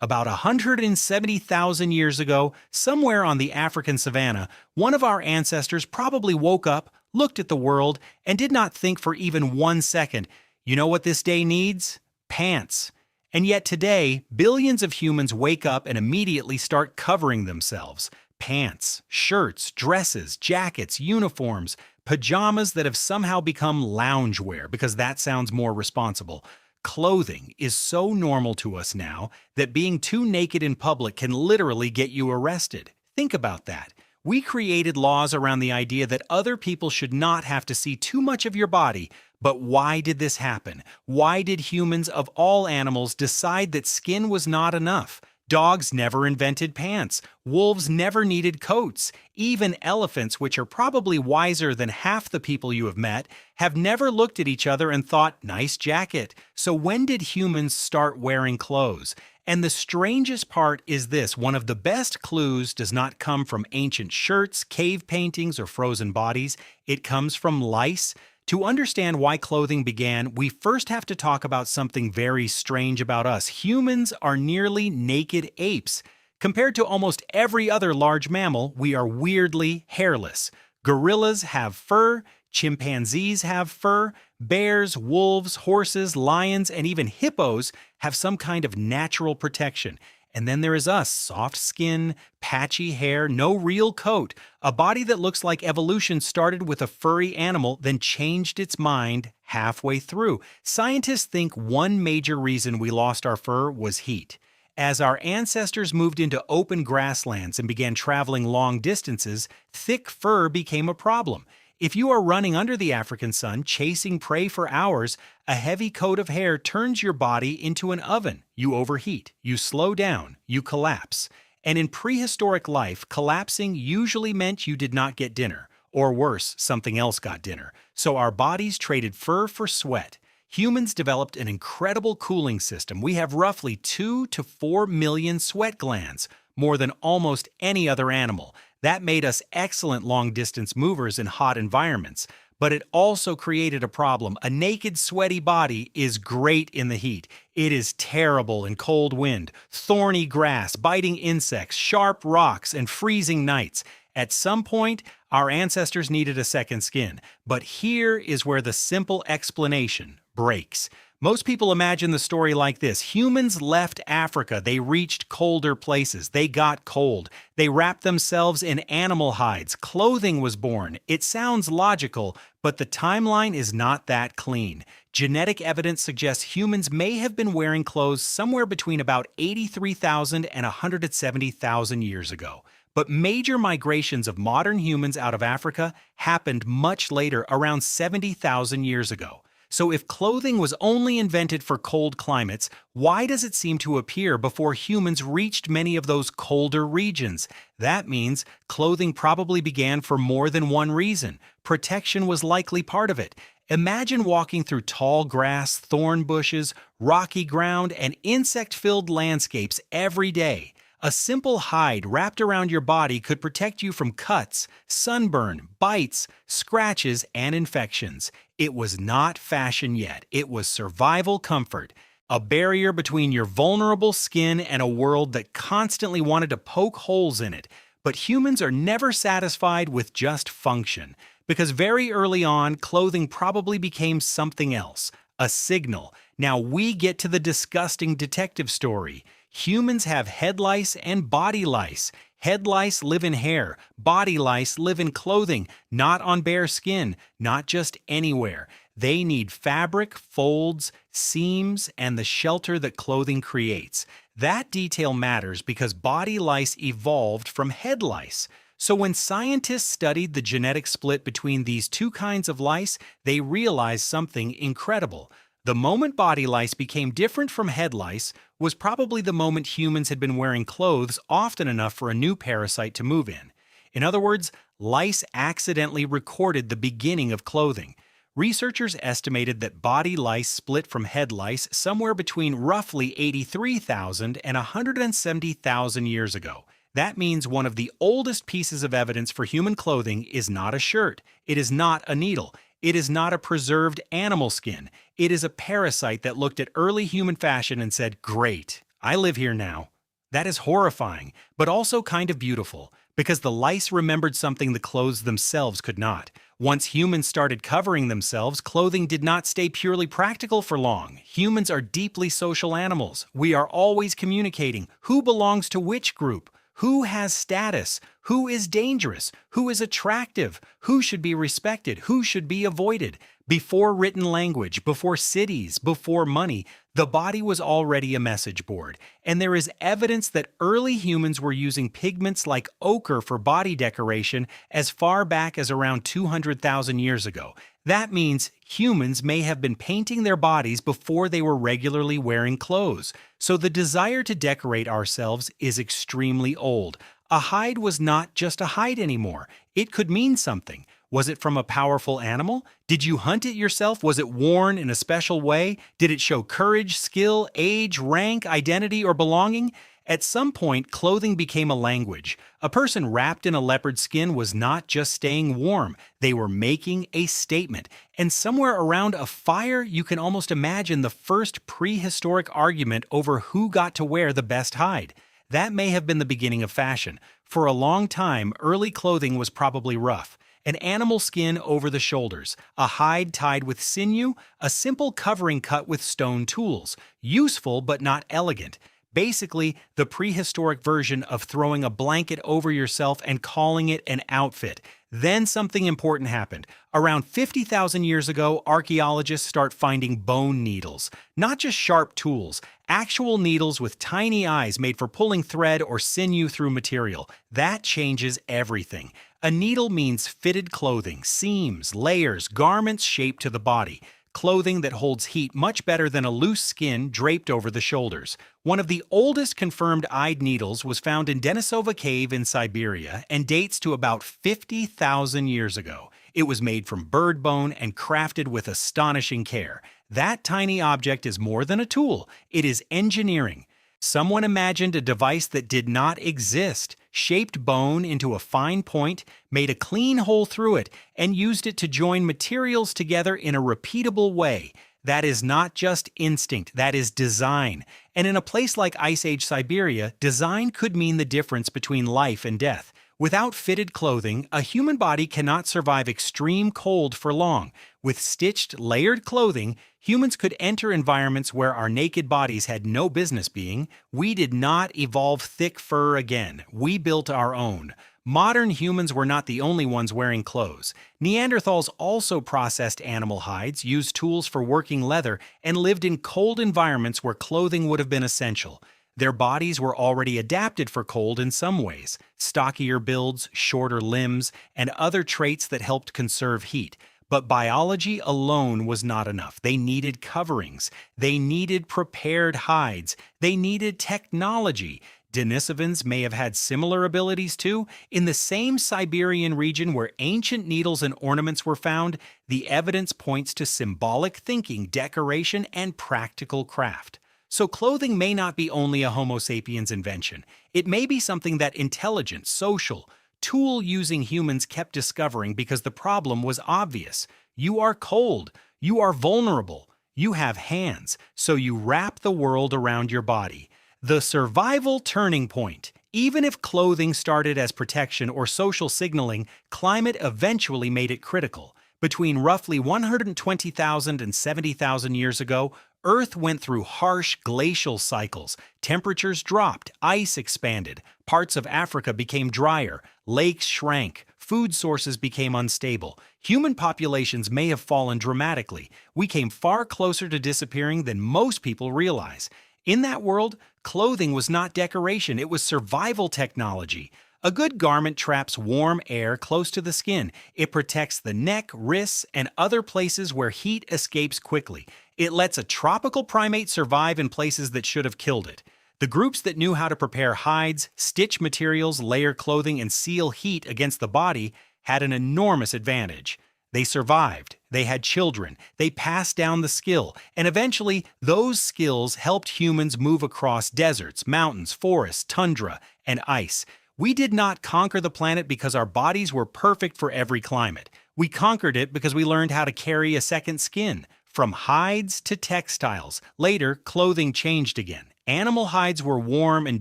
About 170,000 years ago, somewhere on the African savanna, one of our ancestors probably woke up, looked at the world, and did not think for even 1 second, you know what this day needs? Pants. And yet today, billions of humans wake up and immediately start covering themselves. Pants, shirts, dresses, jackets, uniforms, pajamas that have somehow become loungewear because that sounds more responsible. Clothing is so normal to us now that being too naked in public can literally get you arrested. Think about that. We created laws around the idea that other people should not have to see too much of your body. But why did this happen? Why did humans of all animals decide that skin was not enough? Dogs never invented pants. Wolves never needed coats. Even elephants, which are probably wiser than half the people you have met, have never looked at each other and thought, nice jacket. So when did humans start wearing clothes? And the strangest part is this: one of the best clues does not come from ancient shirts, cave paintings, or frozen bodies. It comes from lice. To understand why clothing began, we first have to talk about something very strange about us. Humans are nearly naked apes. Compared to almost every other large mammal, we are weirdly hairless. Gorillas have fur, chimpanzees have fur, bears, wolves, horses, lions, and even hippos have some kind of natural protection. And then there is us: soft skin, patchy hair, no real coat, a body that looks like evolution started with a furry animal, then changed its mind halfway through. Scientists think one major reason we lost our fur was heat. As our ancestors moved into open grasslands and began traveling long distances, thick fur became a problem. If you are running under the African sun, chasing prey for hours, a heavy coat of hair turns your body into an oven. You overheat, you slow down, you collapse. And in prehistoric life, collapsing usually meant you did not get dinner, or worse, something else got dinner. So our bodies traded fur for sweat. Humans developed an incredible cooling system. We have roughly 2 to 4 million sweat glands, more than almost any other animal. That made us excellent long-distance movers in hot environments. But it also created a problem. A naked, sweaty body is great in the heat. It is terrible in cold wind, thorny grass, biting insects, sharp rocks, and freezing nights. At some point, our ancestors needed a second skin. But here is where the simple explanation breaks. Most people imagine the story like this: humans left Africa, they reached colder places, they got cold, they wrapped themselves in animal hides, clothing was born. It sounds logical, but the timeline is not that clean. Genetic evidence suggests humans may have been wearing clothes somewhere between about 83,000 and 170,000 years ago. But major migrations of modern humans out of Africa happened much later, around 70,000 years ago. So if clothing was only invented for cold climates, why does it seem to appear before humans reached many of those colder regions? That means clothing probably began for more than one reason. Protection was likely part of it. Imagine walking through tall grass, thorn bushes, rocky ground, and insect-filled landscapes every day. A simple hide wrapped around your body could protect you from cuts, sunburn, bites, scratches, and infections. It was not fashion yet. It was survival comfort, a barrier between your vulnerable skin and a world that constantly wanted to poke holes in it. But humans are never satisfied with just function, because very early on, clothing probably became something else, a signal. Now we get to the disgusting detective story. Humans have head lice and body lice. Head lice live in hair. Body lice live in clothing, not on bare skin, not just anywhere. They need fabric, folds, seams, and the shelter that clothing creates. That detail matters because body lice evolved from head lice. So when scientists studied the genetic split between these two kinds of lice, they realized something incredible. The moment body lice became different from head lice was probably the moment humans had been wearing clothes often enough for a new parasite to move in. In other words, lice accidentally recorded the beginning of clothing. Researchers estimated that body lice split from head lice somewhere between roughly 83,000 and 170,000 years ago. That means one of the oldest pieces of evidence for human clothing is not a shirt, it is not a needle, it is not a preserved animal skin. It is a parasite that looked at early human fashion and said, "Great, I live here now. That is horrifying, but also kind of beautiful, because the lice remembered something the clothes themselves could not. Once humans started covering themselves, clothing did not stay purely practical for long. Humans are deeply social animals. We are always communicating who belongs to which group, who has status, who is dangerous, who is attractive, who should be respected, who should be avoided. Before written language, before cities, before money, the body was already a message board, and there is evidence that early humans were using pigments like ochre for body decoration as far back as around 200,000 years ago. That means humans may have been painting their bodies before they were regularly wearing clothes. So the desire to decorate ourselves is extremely old. A hide was not just a hide anymore. It could mean something. Was it from a powerful animal? Did you hunt it yourself? Was it worn in a special way? Did it show courage, skill, age, rank, identity, or belonging? At some point, clothing became a language. A person wrapped in a leopard skin was not just staying warm, they were making a statement. And somewhere around a fire, you can almost imagine the first prehistoric argument over who got to wear the best hide. That may have been the beginning of fashion. For a long time, early clothing was probably rough. An animal skin over the shoulders, a hide tied with sinew, a simple covering cut with stone tools. Useful but not elegant. Basically, the prehistoric version of throwing a blanket over yourself and calling it an outfit. Then something important happened. Around 50,000 years ago, archaeologists start finding bone needles. Not just sharp tools, actual needles with tiny eyes made for pulling thread or sinew through material. That changes everything. A needle means fitted clothing, seams, layers, garments shaped to the body. Clothing that holds heat much better than a loose skin draped over the shoulders. One of the oldest confirmed eyed needles was found in Denisova Cave in Siberia and dates to about 50,000 years ago. It was made from bird bone and crafted with astonishing care. That tiny object is more than a tool, it is engineering. Someone imagined a device that did not exist, shaped bone into a fine point, made a clean hole through it, and used it to join materials together in a repeatable way. That is not just instinct, that is design. And in a place like Ice Age Siberia, design could mean the difference between life and death. Without fitted clothing, a human body cannot survive extreme cold for long. With stitched, layered clothing, humans could enter environments where our naked bodies had no business being. We did not evolve thick fur again. We built our own. Modern humans were not the only ones wearing clothes. Neanderthals also processed animal hides, used tools for working leather, and lived in cold environments where clothing would have been essential. Their bodies were already adapted for cold in some ways. Stockier builds, shorter limbs, and other traits that helped conserve heat. But biology alone was not enough. They needed coverings. They needed prepared hides. They needed technology. Denisovans may have had similar abilities too. In the same Siberian region where ancient needles and ornaments were found, the evidence points to symbolic thinking, decoration, and practical craft. So clothing may not be only a Homo sapiens invention. It may be something that intelligent, social, tool-using humans kept discovering because the problem was obvious. You are cold. You are vulnerable. You have hands, so you wrap the world around your body. The survival turning point. Even if clothing started as protection or social signaling, climate eventually made it critical. Between roughly 120,000 and 70,000 years ago, Earth went through harsh glacial cycles. Temperatures dropped, ice expanded, parts of Africa became drier, lakes shrank, food sources became unstable. Human populations may have fallen dramatically. We came far closer to disappearing than most people realize. In that world, clothing was not decoration, it was survival technology. A good garment traps warm air close to the skin. It protects the neck, wrists, and other places where heat escapes quickly. It lets a tropical primate survive in places that should have killed it. The groups that knew how to prepare hides, stitch materials, layer clothing, and seal heat against the body had an enormous advantage. They survived, they had children, they passed down the skill, and eventually those skills helped humans move across deserts, mountains, forests, tundra, and ice. We did not conquer the planet because our bodies were perfect for every climate. We conquered it because we learned how to carry a second skin. From hides to textiles, later clothing changed again. Animal hides were warm and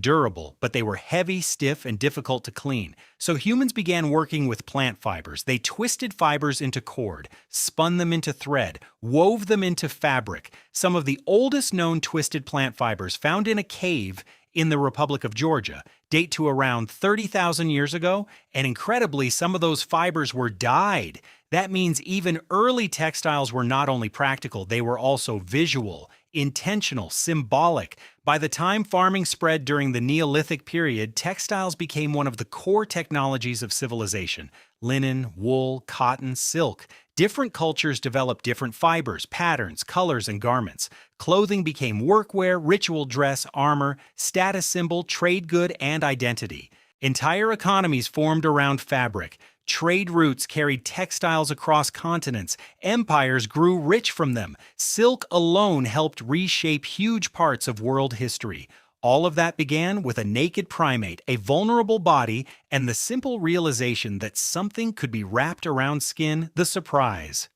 durable, but they were heavy, stiff, and difficult to clean. So humans began working with plant fibers. They twisted fibers into cord, spun them into thread, wove them into fabric. Some of the oldest known twisted plant fibers found in a cave in the Republic of Georgia date to around 30,000 years ago, and incredibly, some of those fibers were dyed. That means even early textiles were not only practical, they were also visual, intentional, symbolic. By the time farming spread during the Neolithic period, textiles became one of the core technologies of civilization. Linen, wool, cotton, silk. Different cultures developed different fibers, patterns, colors, and garments. Clothing became workwear, ritual dress, armor, status symbol, trade good, and identity. Entire economies formed around fabric. Trade routes carried textiles across continents. Empires grew rich from them. Silk alone helped reshape huge parts of world history. All of that began with a naked primate, a vulnerable body, and the simple realization that something could be wrapped around skin, the surprise.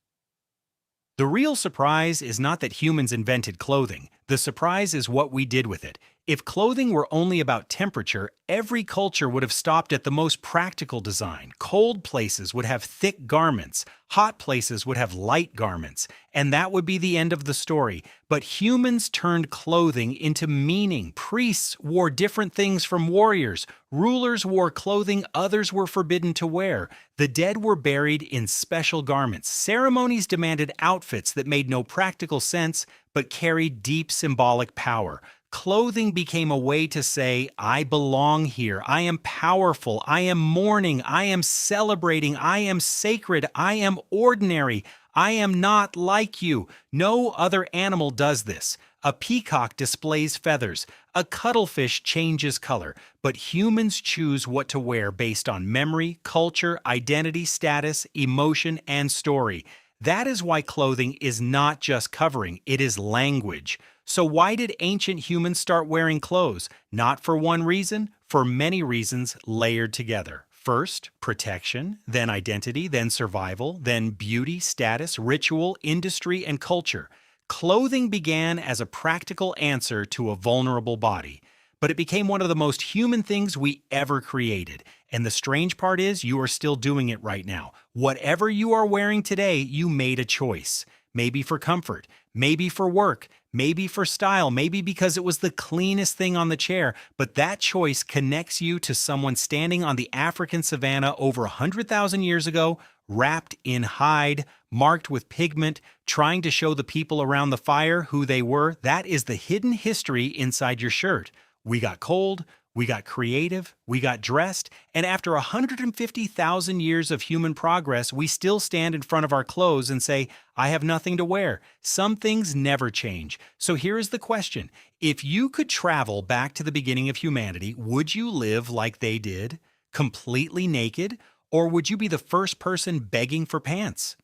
The real surprise is not that humans invented clothing. The surprise is what we did with it. If clothing were only about temperature, every culture would have stopped at the most practical design. Cold places would have thick garments. Hot places would have light garments. And that would be the end of the story. But humans turned clothing into meaning. Priests wore different things from warriors. Rulers wore clothing others were forbidden to wear. The dead were buried in special garments. Ceremonies demanded outfits that made no practical sense but carried deep symbolic power. Clothing became a way to say, I belong here, I am powerful, I am mourning, I am celebrating, I am sacred, I am ordinary, I am not like you. No other animal does this. A peacock displays feathers, a cuttlefish changes color, but humans choose what to wear based on memory, culture, identity, status, emotion, and story. That is why clothing is not just covering, it is language. So why did ancient humans start wearing clothes? Not for one reason, for many reasons layered together. First, protection, then identity, then survival, then beauty, status, ritual, industry, and culture. Clothing began as a practical answer to a vulnerable body, but it became one of the most human things we ever created. And the strange part is, you are still doing it right now. Whatever you are wearing today, you made a choice. Maybe for comfort, maybe for work, maybe for style, maybe because it was the cleanest thing on the chair, but that choice connects you to someone standing on the African savanna over 100,000 years ago, wrapped in hide, marked with pigment, trying to show the people around the fire who they were. That is the hidden history inside your shirt. We got cold, we got creative, we got dressed, and after 150,000 years of human progress, we still stand in front of our clothes and say, I have nothing to wear. Some things never change. So here is the question. If you could travel back to the beginning of humanity, would you live like they did, completely naked, or would you be the first person begging for pants?